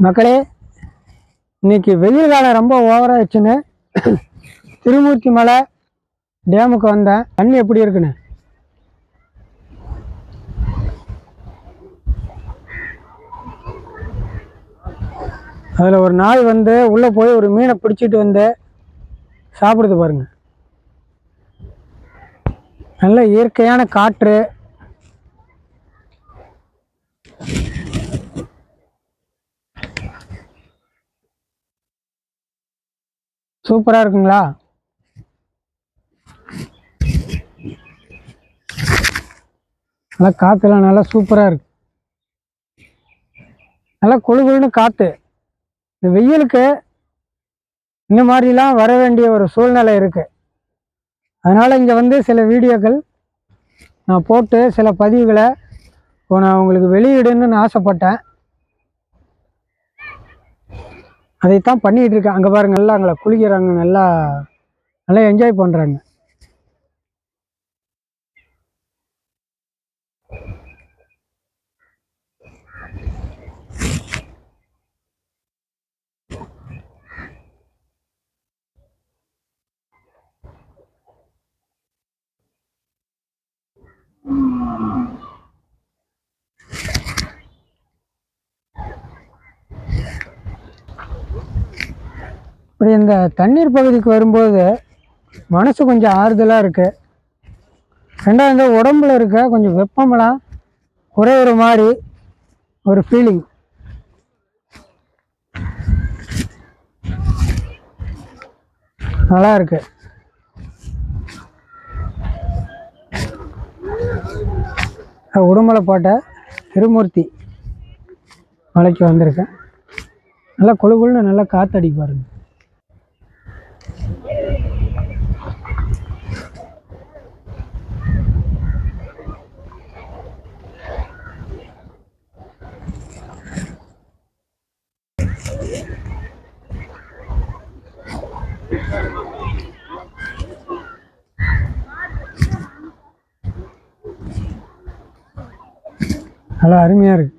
மக்களே, இன்னைக்கு வெயில் காலம் ரொம்ப ஓவராகிடுச்சுன்னு திருமூர்த்தி மலை டேமுக்கு வந்தேன். தண்ணி எப்படி இருக்குன்னு அதில் ஒரு நாய் வந்து உள்ளே போய் ஒரு மீனை பிடிச்சிட்டு வந்து சாப்பிடுது பாருங்க. நல்ல இயற்கையான காற்று, சூப்பராக இருக்குங்களா? நல்லா காற்றுலாம் நல்லா சூப்பராக இருக்கு. நல்லா குளுகுளுன்னு காற்று. இந்த வெயிலுக்கு இந்த மாதிரிலாம் வர வேண்டிய ஒரு சூழ்நிலை இருக்குது. அதனால் இங்கே வந்து சில வீடியோக்கள் நான் போட்டு சில பதிவுகளை நான் உங்களுக்கு வெளியிடணும்னு ஆசைப்பட்டேன். அதைத்தான் பண்ணிகிட்டு இருக்கேன். அங்கே பாருங்க, நல்லா அங்கே குளிக்கிறாங்க, நல்லா நல்லா என்ஜாய் பண்ணுறாங்க. இப்படி இந்த தண்ணீர் பகுதிக்கு வரும்போது மனசு கொஞ்சம் ஆறுதலாக இருக்குது. ரெண்டாவது இந்த உடம்புல இருக்க கொஞ்சம் வெப்பமெல்லாம் குறையிற மாதிரி ஒரு ஃபீலிங். நல்லா இருக்கு. உடுமலைப்பேட்டை திருமூர்த்தி மலைக்கு வந்திருக்கேன். நல்லா குளுகுளுன்னு நல்லா காற்றடி பாருங்க. நல்லா அருமையாக இருக்கு.